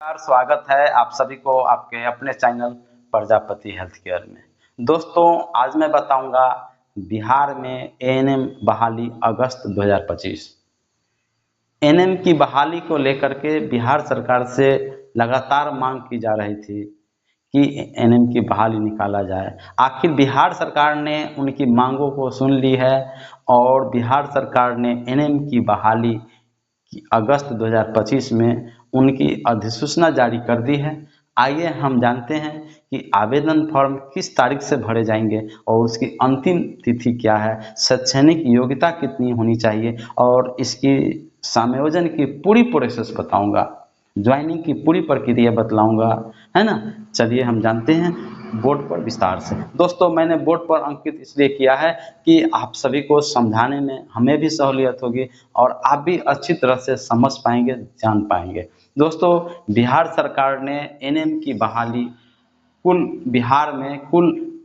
नमस्कार, स्वागत है आप सभी को आपके अपने चैनल प्रजापति हेल्थ केयर में। दोस्तों, आज मैं बताऊंगा बिहार में एएनएम बहाली अगस्त 2025। एएनएम की बहाली को लेकर के बिहार सरकार से लगातार मांग की जा रही थी कि एएनएम की बहाली निकाला जाए। आखिर बिहार सरकार ने उनकी मांगों को सुन ली है और बिहार सरकार ने एएनएम की बहाली कि अगस्त 2025 में उनकी अधिसूचना जारी कर दी है। आइए हम जानते हैं कि आवेदन फॉर्म किस तारीख से भरे जाएंगे और उसकी अंतिम तिथि क्या है, शैक्षणिक योग्यता कितनी होनी चाहिए और इसकी समायोजन की पूरी प्रोसेस बताऊंगा, ज्वाइनिंग की पूरी प्रक्रिया बतलाऊंगा, है ना। चलिए हम जानते हैं बोर्ड पर विस्तार से। दोस्तों, मैंने बोर्ड पर अंकित इसलिए किया है कि आप सभी को समझाने में हमें भी सहूलियत होगी और आप भी अच्छी तरह से समझ पाएंगे, जान पाएंगे। दोस्तों, बिहार सरकार ने एएनएम की बहाली बिहार में कुल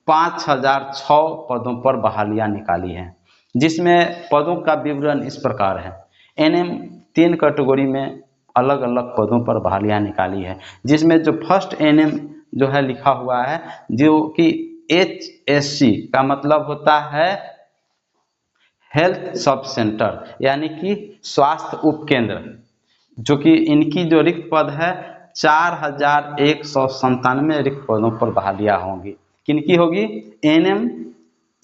5006 पदों पर बहालियां निकाली हैं, जिसमें पदों का विवरण इस प्रकार है। एएनएम 3 कैटेगरी में अलग अलग पदों पर बहालियां निकाली है, जिसमें जो फर्स्ट एएनएम जो है लिखा हुआ है, जो कि HSC का मतलब होता है हेल्थ सब सेंटर, यानी कि स्वास्थ्य उपकेंद्र, जो कि इनकी जो रिक्त पद है 4197 रिक्त पदों पर बहालियां होंगी। किनकी होगी? एएनएम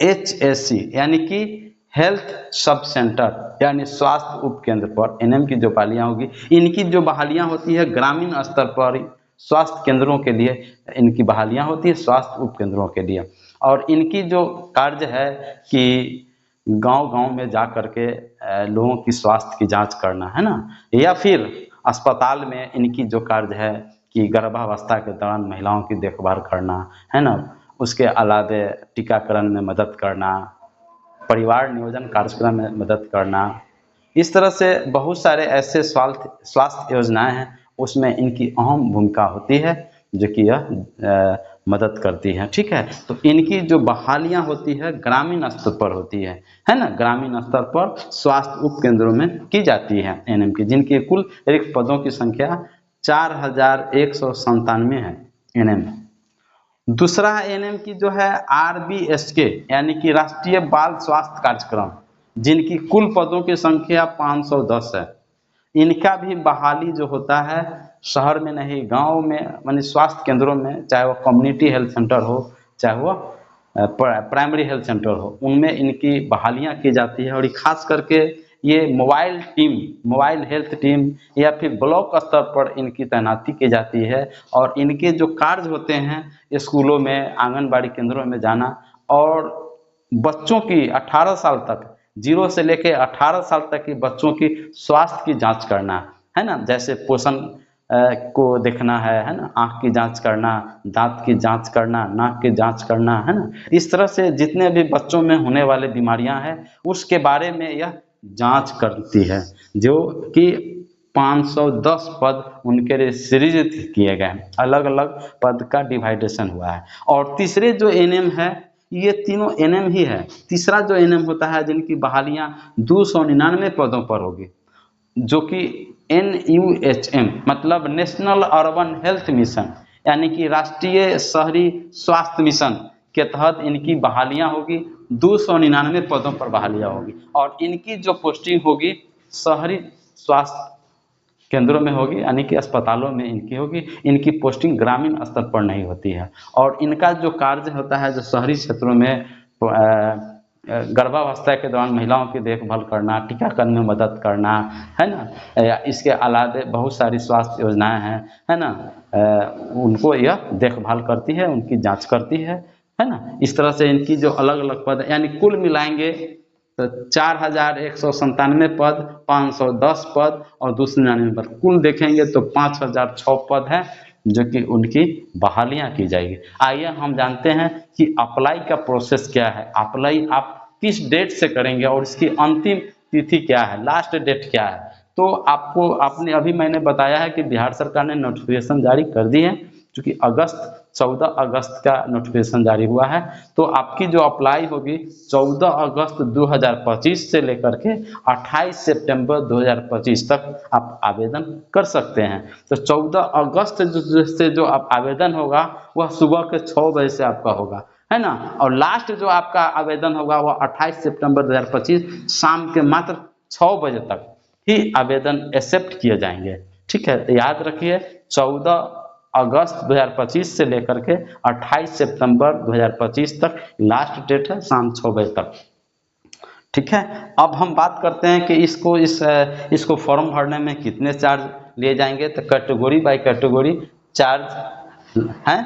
HSC यानी कि हेल्थ सब सेंटर यानी स्वास्थ्य उपकेंद्र पर एएनएम की जो बहालियां होगी। इनकी जो बहालियां होती है ग्रामीण स्तर पर स्वास्थ्य केंद्रों के लिए इनकी बहालियां होती है, स्वास्थ्य उपकेंद्रों के लिए। और इनकी जो कार्य है कि गांव-गांव में जा करके लोगों की स्वास्थ्य की जांच करना, है ना, या फिर अस्पताल में इनकी जो कार्य है कि गर्भावस्था के दौरान महिलाओं की देखभाल करना, है ना, उसके अलावे टीकाकरण में मदद करना, परिवार नियोजन कार्यक्रम में मदद करना। इस तरह से बहुत सारे ऐसे स्वास्थ्य योजनाएं हैं, उसमें इनकी अहम भूमिका होती है, जो कि यह मदद करती है। ठीक है, तो इनकी जो बहालियां होती है ग्रामीण स्तर पर होती है ना, ग्रामीण स्तर पर स्वास्थ्य उपकेंद्रों में की जाती है एएनएम की, जिनके कुल रिक्त पदों की संख्या 4197 है एएनएम। दूसरा एएनएम की जो है RBSK यानी कि राष्ट्रीय बाल स्वास्थ्य कार्यक्रम, जिनकी कुल पदों की संख्या 510 है। इनका भी बहाली जो होता है शहर में नहीं, गांव में, माने स्वास्थ्य केंद्रों में, चाहे वो कम्युनिटी हेल्थ सेंटर हो, चाहे वो प्राइमरी हेल्थ सेंटर हो, उनमें इनकी बहालियां की जाती है। और खास करके ये मोबाइल हेल्थ टीम या फिर ब्लॉक स्तर पर इनकी तैनाती की जाती है। और इनके जो कार्य होते हैं स्कूलों में, आंगनबाड़ी केंद्रों में जाना और बच्चों की 18 साल तक, 0 से लेकर 18 साल तक के बच्चों की स्वास्थ्य की जांच करना, है ना, जैसे पोषण को देखना है ना, आँख की जांच करना, दांत की जांच करना, नाक की जांच करना, है ना। इस तरह से जितने भी बच्चों में होने वाले बीमारियां हैं उसके बारे में यह जांच करती है, जो कि 510 पद उनके लिए सृजित किए गए हैं, अलग अलग पद का डिवाइडेशन हुआ है। और तीसरे जो एएनएम है, ये तीनों एएनएम ही है। तीसरा जो एएनएम होता है जिनकी बहालियां 299 पदों पर होगी, जो कि NUHM मतलब नेशनल अर्बन हेल्थ मिशन यानी कि राष्ट्रीय शहरी स्वास्थ्य मिशन के तहत इनकी बहालियां होगी। 299 पदों पर बहालियां होगी और इनकी जो पोस्टिंग होगी शहरी स्वास्थ्य केंद्रों में होगी, यानी कि अस्पतालों में इनकी होगी। इनकी पोस्टिंग ग्रामीण स्तर पर नहीं होती है। और इनका जो कार्य होता है, जो शहरी क्षेत्रों में गर्भावस्था के दौरान महिलाओं की देखभाल करना, टीकाकरण में मदद करना, है ना, इसके अलावा बहुत सारी स्वास्थ्य योजनाएं हैं, है ना, उनको यह देखभाल करती है, उनकी जांच करती है ना। इस तरह से इनकी जो अलग अलग पद यानी कुल मिलाएंगे तो 4197 पद, 510 पद और 299 पद, कुल देखेंगे तो 5006 पद है, जो कि उनकी बहालियां की जाएगी। आइए हम जानते हैं कि अप्लाई का प्रोसेस क्या है, अप्लाई आप किस डेट से करेंगे और इसकी अंतिम तिथि क्या है, लास्ट डेट क्या है। तो आपको मैंने बताया है कि बिहार सरकार ने नोटिफिकेशन जारी कर दी है क्योंकि 14 अगस्त का नोटिफिकेशन जारी हुआ है। तो आपकी जो अप्लाई होगी 14 अगस्त 2025 से लेकर के 28 सितंबर 2025 तक आप आवेदन कर सकते हैं। तो 14 अगस्त से जो आप आवेदन होगा वह सुबह के 6 बजे से आपका होगा, है ना। और लास्ट जो आपका आवेदन होगा वह 28 सितंबर 2025 शाम के मात्र 6 बजे तक ही आवेदन एक्सेप्ट किए जाएंगे। ठीक है, तो याद रखिए 14 अगस्त 2025 से लेकर के 28 सितंबर 2025 तक लास्ट डेट है, शाम 6 बजे तक। ठीक है, अब हम बात करते हैं कि इसको फॉर्म भरने में कितने चार्ज लिए जाएंगे। तो कैटेगरी बाय कैटेगरी चार्ज है,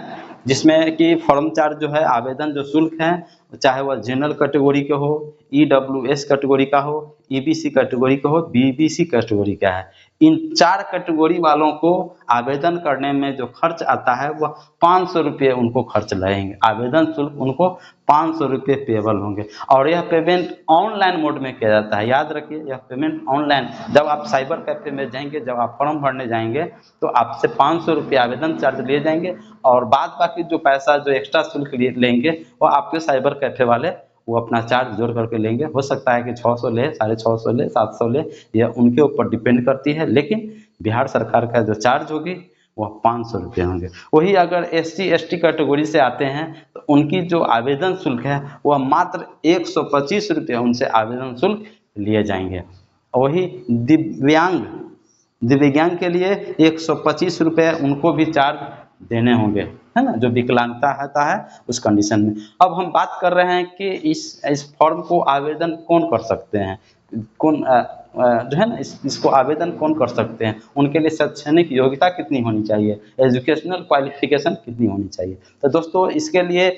जिसमें कि फॉर्म चार्ज जो है, आवेदन जो शुल्क है, चाहे वह जनरल कैटेगरी के हो, EWS कैटेगरी का हो, EBC कैटेगरी का हो, BBC कैटेगरी का है, इन 4 कैटेगरी वालों को आवेदन करने में जो खर्च आता है वह 500 रुपये उनको खर्च लगेंगे। आवेदन शुल्क उनको 500 रुपये पेबल होंगे। और यह पेमेंट ऑनलाइन मोड में किया जाता है। याद रखिए, यह पेमेंट ऑनलाइन, जब आप साइबर कैफे में जाएंगे, जब आप फॉर्म भरने जाएंगे तो आपसे 500 रुपये आवेदन चार्ज लिए जाएंगे, और बाद बाकी जो पैसा जो एक्स्ट्रा शुल्क लेंगे वो आपके साइबर कैफे वाले वो अपना चार्ज जोड़ करके लेंगे। हो सकता है कि 600 ले, 650 ले, 700 ले, यह उनके ऊपर डिपेंड करती है, लेकिन बिहार सरकार का जो चार्ज होगी वह 500 रुपये होंगे। वही अगर SC ST कैटेगरी से आते हैं तो उनकी जो आवेदन शुल्क है वह मात्र 125 रुपये उनसे आवेदन शुल्क लिए जाएंगे। वही दिव्यांग के लिए 125 रुपये उनको भी चार्ज देने होंगे, है ना, जो विकलांगता होता है उस कंडीशन में। अब हम बात कर रहे हैं कि इस फॉर्म को आवेदन कौन कर सकते हैं, कौन जो है ना इसको आवेदन कौन कर सकते हैं, उनके लिए शैक्षणिक योग्यता कितनी होनी चाहिए, एजुकेशनल क्वालिफिकेशन कितनी होनी चाहिए। तो दोस्तों इसके लिए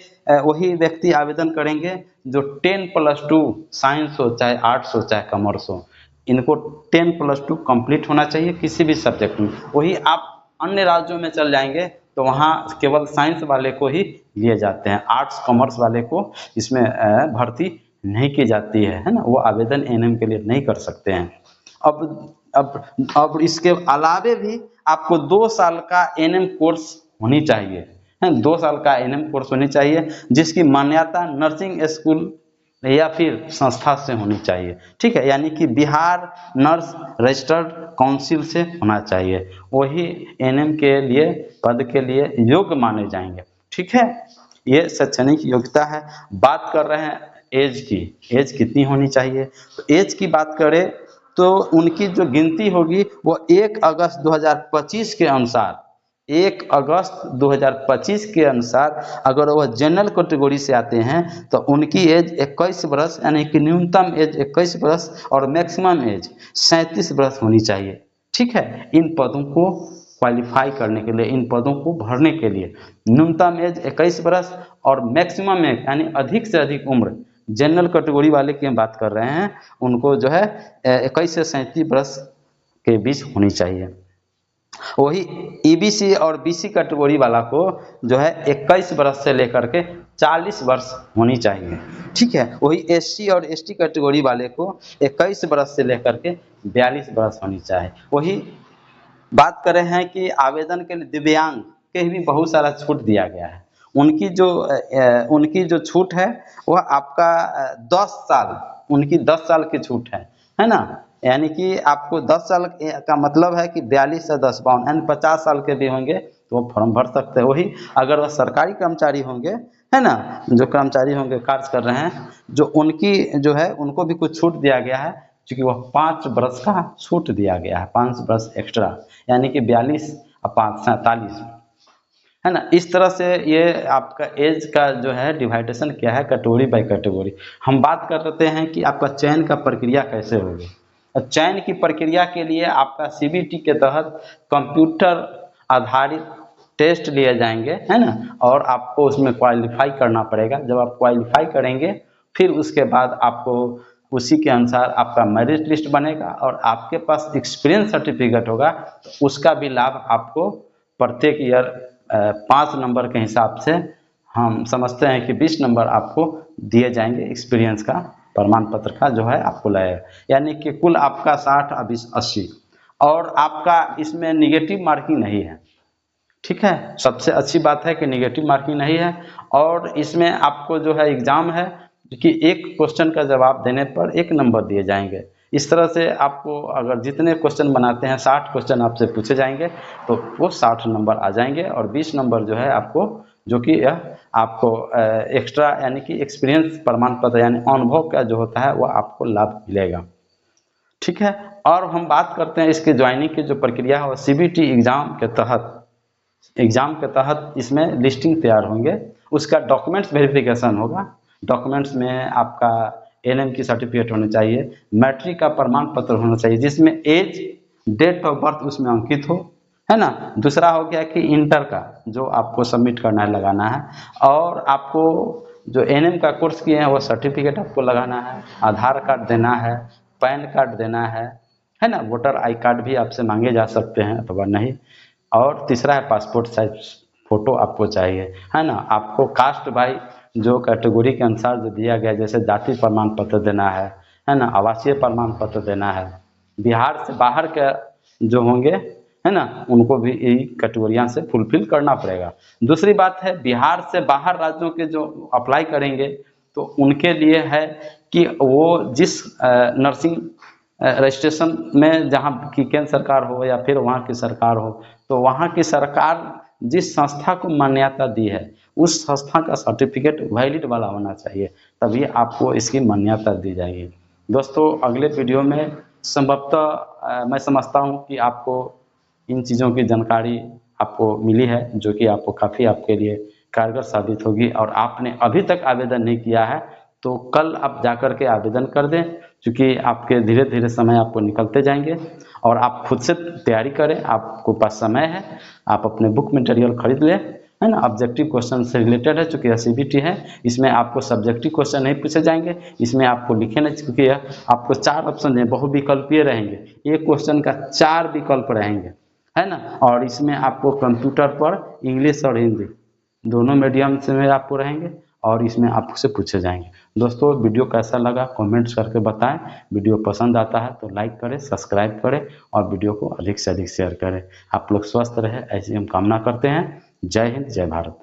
वही व्यक्ति आवेदन करेंगे जो 10+2 साइंस हो, चाहे आर्ट्स हो, चाहे कॉमर्स हो, इनको 10+2 कंप्लीट होना चाहिए किसी भी सब्जेक्ट में। वही आप अन्य राज्यों में चल जाएंगे तो वहाँ केवल साइंस वाले को ही लिए जाते हैं, आर्ट्स कॉमर्स वाले को इसमें भर्ती नहीं की जाती है ना, वो आवेदन एएनएम के लिए नहीं कर सकते हैं। अब इसके अलावे भी आपको 2 साल का एएनएम कोर्स होनी चाहिए, है 2 साल का एएनएम कोर्स होनी चाहिए, जिसकी मान्यता नर्सिंग स्कूल या फिर संस्था से होनी चाहिए। ठीक है, यानी कि बिहार नर्स रजिस्टर्ड काउंसिल से होना चाहिए, वही एएनएम के लिए पद के लिए योग्य माने जाएंगे। ठीक है, ये शैक्षणिक योग्यता है। बात कर रहे हैं एज की, एज कितनी होनी चाहिए। तो एज की बात करें तो उनकी जो गिनती होगी वो 1 अगस्त 2025 के अनुसार, 1 अगस्त 2025 के अनुसार अगर वह जनरल कैटेगरी से आते हैं तो उनकी एज 21 वर्ष, यानी कि न्यूनतम एज 21 वर्ष और मैक्सिमम एज 37 वर्ष होनी चाहिए। ठीक है, इन पदों को क्वालिफाई करने के लिए, इन पदों को भरने के लिए न्यूनतम एज 21 वर्ष और मैक्सिमम एज यानी अधिक से अधिक उम्र, जनरल कैटेगरी वाले की हम बात कर रहे हैं, उनको जो है 21 से 37 वर्ष के बीच होनी चाहिए। वही EBC और BC कैटेगरी वाला को जो है 21 वर्ष से लेकर के 40 वर्ष होनी चाहिए। ठीक है, वही SC और ST कैटेगरी वाले को 21 वर्ष से लेकर के 42 वर्ष होनी चाहिए। वही बात कर रहे हैं कि आवेदन के लिए दिव्यांग के भी बहुत सारा छूट दिया गया है। उनकी जो छूट है वह आपका 10 साल, उनकी 10 साल की छूट है ना, यानी कि आपको 10 साल का मतलब है कि 42 से 10 52 यानी 50 साल के भी होंगे तो वो फॉर्म भर सकते हैं। वही अगर वह सरकारी कर्मचारी होंगे, है ना, जो कर्मचारी होंगे कार्य कर रहे हैं, जो उनकी जो है उनको भी कुछ छूट दिया गया है, क्योंकि वह 5 वर्ष का छूट दिया गया है, 5 वर्ष एक्स्ट्रा, यानी कि 42 और 5 47, है ना। इस तरह से ये आपका एज का जो है डिवाइडेशन क्या है कैटेगरी बाय कैटेगरी। हम बात कर रहे हैं कि आपका चयन का प्रक्रिया कैसे होगी। चयन की प्रक्रिया के लिए आपका CBT के तहत कंप्यूटर आधारित टेस्ट लिए जाएंगे, है ना, और आपको उसमें क्वालिफाई करना पड़ेगा। जब आप क्वालिफाई करेंगे फिर उसके बाद आपको उसी के अनुसार आपका मेरिट लिस्ट बनेगा और आपके पास एक्सपीरियंस सर्टिफिकेट होगा, तो उसका भी लाभ आपको प्रत्येक ईयर 5 नंबर के हिसाब से हम समझते हैं कि 20 नंबर आपको दिए जाएंगे, एक्सपीरियंस का प्रमाण पत्र का जो है आपको लगेगा, यानी कि कुल आपका 60 और 20 80। और आपका इसमें निगेटिव मार्किंग नहीं है, ठीक है, सबसे अच्छी बात है कि नेगेटिव मार्किंग नहीं है, और इसमें आपको जो है एग्जाम है कि एक क्वेश्चन का जवाब देने पर 1 नंबर दिए जाएंगे। इस तरह से आपको अगर जितने क्वेश्चन बनाते हैं 60 क्वेश्चन आपसे पूछे जाएंगे तो वो 60 नंबर आ जाएंगे, और 20 नंबर जो है आपको, जो कि यह आपको एक्स्ट्रा यानी कि एक्सपीरियंस प्रमाण पत्र यानी अनुभव का जो होता है वह आपको लाभ मिलेगा। ठीक है, और हम बात करते हैं इसके ज्वाइनिंग की जो प्रक्रिया है वो सीबीटी एग्जाम के तहत इसमें लिस्टिंग तैयार होंगे, उसका डॉक्यूमेंट्स वेरिफिकेशन होगा। डॉक्यूमेंट्स में आपका एनएम की सर्टिफिकेट होनी चाहिए, मैट्रिक का प्रमाण पत्र होना चाहिए जिसमें एज, डेट ऑफ बर्थ उसमें अंकित हो, है ना। दूसरा हो गया कि इंटर का जो आपको सबमिट करना है, लगाना है, और आपको जो एनएम का कोर्स किए हैं वो सर्टिफिकेट आपको लगाना है, आधार कार्ड देना है, पैन कार्ड देना है ना। वोटर आई कार्ड भी आपसे मांगे जा सकते हैं अथवा नहीं। और तीसरा है पासपोर्ट साइज फोटो आपको चाहिए, है ना। आपको कास्ट बाई जो कैटेगरी के अनुसार जो दिया गया, जैसे जाति प्रमाण पत्र देना है ना, आवासीय प्रमाण पत्र देना है। बिहार से बाहर के जो होंगे, है ना, उनको भी यही कैटेगरियाँ से फुलफिल करना पड़ेगा। दूसरी बात है, बिहार से बाहर राज्यों के जो अप्लाई करेंगे तो उनके लिए है कि वो जिस नर्सिंग रजिस्ट्रेशन में जहाँ की केंद्र सरकार हो या फिर वहाँ की सरकार हो, तो वहाँ की सरकार जिस संस्था को मान्यता दी है उस संस्था का सर्टिफिकेट वैलिड वाला होना चाहिए, तभी आपको इसकी मान्यता दी जाएगी। दोस्तों, अगले वीडियो में संभवतः मैं समझता हूँ कि आपको इन चीज़ों की जानकारी आपको मिली है, जो कि आपको काफ़ी आपके लिए कारगर साबित होगी। और आपने अभी तक आवेदन नहीं किया है तो कल आप जाकर के आवेदन कर दें, क्योंकि आपके धीरे धीरे समय आपको निकलते जाएंगे, और आप खुद से तैयारी करें। आपको पास समय है, आप अपने बुक मटेरियल खरीद लें, है ना। ऑब्जेक्टिव क्वेश्चन से रिलेटेड है, चूँकि सीबीटी है, इसमें आपको सब्जेक्टिव क्वेश्चन नहीं पूछे जाएंगे, इसमें आपको लिखे नहीं, क्योंकि आपको 4 ऑप्शन है, बहुविकल्पीय रहेंगे, एक क्वेश्चन का 4 विकल्प रहेंगे, है ना। और इसमें आपको कंप्यूटर पर इंग्लिश और हिंदी दोनों मीडियम से में आपको रहेंगे, और इसमें आपसे पूछे जाएंगे। दोस्तों, वीडियो कैसा लगा कमेंट्स करके बताएं। वीडियो पसंद आता है तो लाइक करें, सब्सक्राइब करें, और वीडियो को अधिक से अधिक शेयर करें। आप लोग स्वस्थ रहे ऐसी हम कामना करते हैं। जय हिंद, जय भारत।